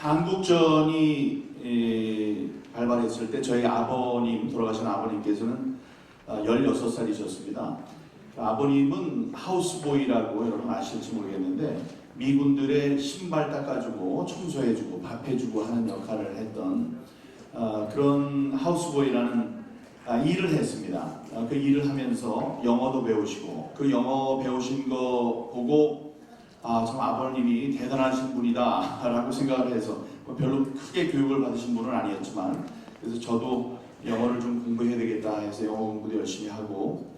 한국전이 발발했을 때 저희 아버님, 돌아가신 아버님께서는 16살이셨습니다. 아버님은 하우스보이라고 여러분 아실지 모르겠는데 미군들의 신발 닦아주고 청소해주고 밥해주고 하는 역할을 했던 그런 하우스보이라는 일을 했습니다. 그 일을 하면서 영어도 배우시고 그 영어 배우신 거 보고 참 아버님이 대단하신 분이다 라고 생각을 해서 별로 크게 교육을 받으신 분은 아니었지만 그래서 저도 영어를 좀 공부해야 되겠다 해서 영어 공부도 열심히 하고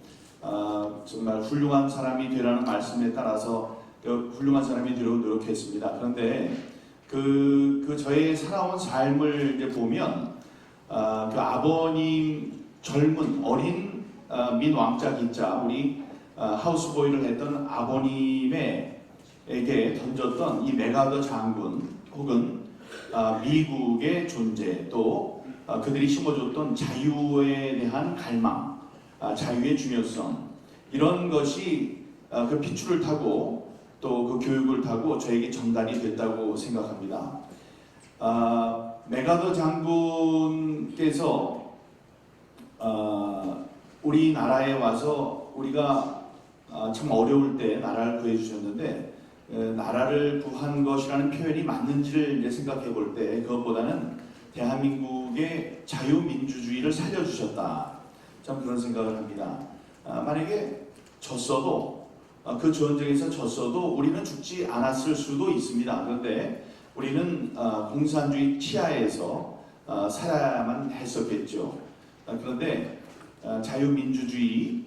정말 훌륭한 사람이 되라는 말씀에 따라서 훌륭한 사람이 되려고 노력했습니다. 그런데 그 저의 살아온 삶을 이제 보면 그 아버님 젊은 어린 민왕자 기자 우리 하우스보이를 했던 아버님에게 던졌던 이 메가더 장군 혹은 미국의 존재 또 그들이 심어줬던 자유에 대한 갈망, 자유의 중요성 이런 것이 그 핏줄을 타고 또 그 교육을 타고 저에게 전달이 됐다고 생각합니다. 메가더 장군께서 우리나라에 와서 우리가 참 어려울 때 나라를 구해주셨는데 나라를 구한 것이라는 표현이 맞는지를 이제 생각해 볼 때 그것보다는 대한민국의 자유민주주의를 살려주셨다. 참 그런 생각을 합니다. 만약에 졌어도 그 전쟁에서 졌어도 우리는 죽지 않았을 수도 있습니다. 그런데 우리는 공산주의 치하에서 살아야만 했었겠죠. 그런데 자유민주주의에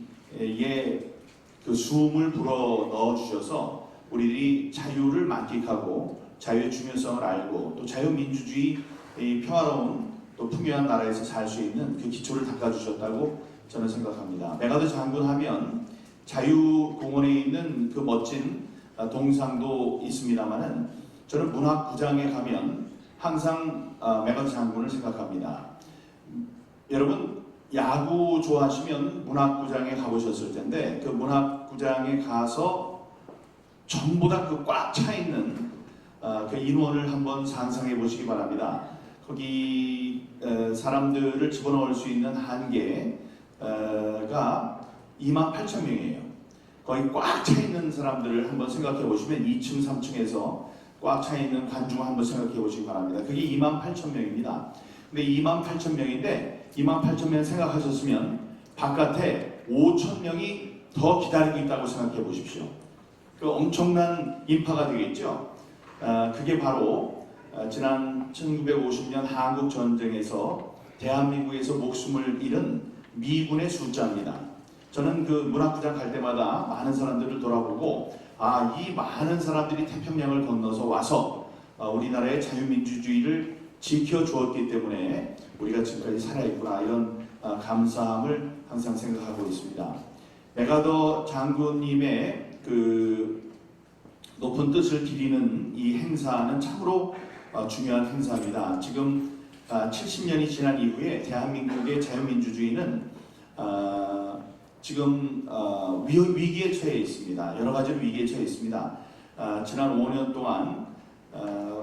그 숨을 불어 넣어주셔서 우리들이 자유를 만끽하고 자유의 중요성을 알고 또 자유민주주의 평화로운 또 풍요한 나라에서 살 수 있는 그 기초를 닦아주셨다고 저는 생각합니다. 메가더 장군 하면 자유공원에 있는 그 멋진 동상도 있습니다만은 저는 문학구장에 가면 항상 메가더 장군을 생각합니다. 여러분 야구 좋아하시면 문학구장에 가보셨을 텐데 그 문학구장에 가서 전부 다 그 꽉 차 있는 그 인원을 한번 상상해 보시기 바랍니다. 거기 사람들을 집어넣을 수 있는 한계가 28,000명이에요. 거기 꽉 차 있는 사람들을 한번 생각해 보시면 2층, 3층에서 꽉 차 있는 관중을 한번 생각해 보시기 바랍니다. 그게 28,000명입니다. 근데 28,000명인데 28,000명 생각하셨으면 바깥에 5,000명이 더 기다리고 있다고 생각해 보십시오. 그 엄청난 인파가 되겠죠. 그게 바로 지난 1950년 한국 전쟁에서 대한민국에서 목숨을 잃은 미군의 숫자입니다. 저는 그 문학구장 갈 때마다 많은 사람들을 돌아보고 이 많은 사람들이 태평양을 건너서 와서 우리나라의 자유민주주의를 지켜주었기 때문에 우리가 지금까지 살아있구나 이런 감사함을 항상 생각하고 있습니다. 메가더 장군님의 그 높은 뜻을 기리는 이 행사는 참으로 중요한 행사입니다. 지금 70년이 지난 이후에 대한민국의 자유민주주의는 지금 위기에 처해 있습니다. 여러 가지로 위기에 처해 있습니다. 지난 5년 동안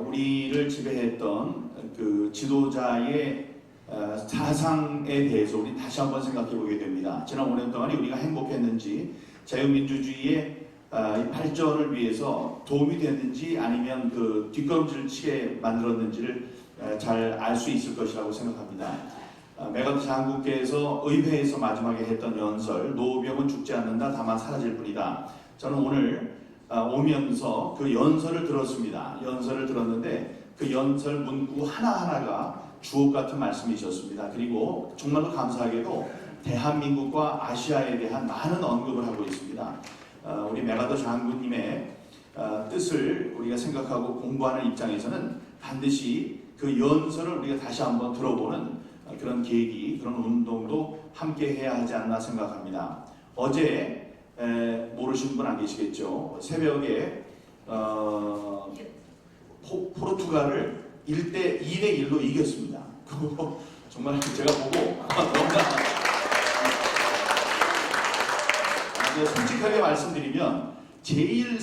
우리를 지배했던 그 지도자의 사상에 대해서 우리 다시 한번 생각해 보게 됩니다. 지난 5년 동안에 우리가 행복했는지 자유민주주의의 발전을 위해서 도움이 됐는지 아니면 그 뒷걸음질을 치게 만들었는지를 잘 알 수 있을 것이라고 생각합니다. 메가더 장군께서 의회에서 마지막에 했던 연설 노병은 죽지 않는다 다만 사라질 뿐이다. 저는 오늘 오면서 그 연설을 들었습니다. 연설을 들었는데 그 연설 문구 하나하나가 주옥 같은 말씀이셨습니다. 그리고 정말로 감사하게도 대한민국과 아시아에 대한 많은 언급을 하고 있습니다. 우리 메가더 장군님의 뜻을 우리가 생각하고 공부하는 입장에서는 반드시 그 연설을 우리가 다시 한번 들어보는 그런 계기, 그런 운동도 함께 해야 하지 않나 생각합니다. 어제 모르시는 분 안 계시겠죠? 새벽에 포르투갈을 2대1로 이겼습니다. 그거 정말 제가 보고 너무나 솔직하게 말씀드리면 제일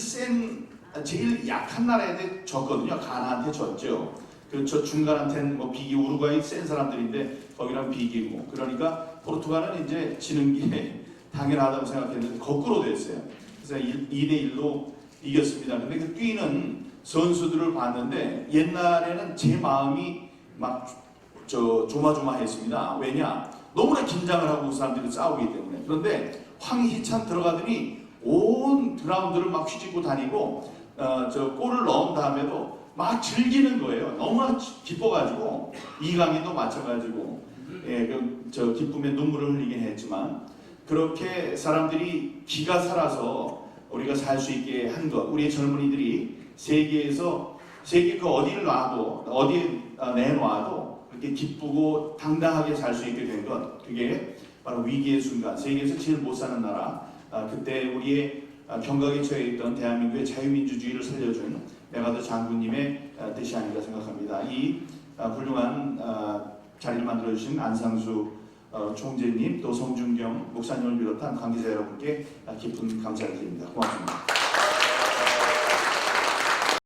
약한 나라한테 졌거든요. 가나한테 졌죠. 그저 중간한테는 뭐 비기 우루과이 센 사람들인데 거기랑 비기고 그러니까 포르투갈은 이제 지는 게 당연하다고 생각했는데 거꾸로 됐어요. 그래서 2대1로 이겼습니다. 근데 그 뛰는 선수들을 봤는데 옛날에는 제 마음이 막 조마조마했습니다. 왜냐? 너무나 긴장을 하고 사람들이 싸우기 때문에. 그런데 황희찬 들어가더니 온 그라운드를 막 휘짓고 다니고 골을 넣은 다음에도 막 즐기는 거예요. 너무나 기뻐가지고 이강인도 마찬가지고 기쁨에 눈물을 흘리긴 했지만 그렇게 사람들이 기가 살아서 우리가 살 수 있게 한 것, 우리의 젊은이들이 세계 그 어디를 놔도 어디에 내놔도 그렇게 기쁘고 당당하게 살 수 있게 된 것, 그게 바로 위기의 순간, 세계에서 제일 못 사는 나라, 그때 우리의 경각에 처해 있던 대한민국의 자유민주주의를 살려준 메가더 장군님의 뜻이 아닌가 생각합니다. 이 훌륭한 자리를 만들어주신 안상수 총재님, 또 성준경 목사님을 비롯한 관계자 여러분께 깊은 감사를 드립니다. 고맙습니다.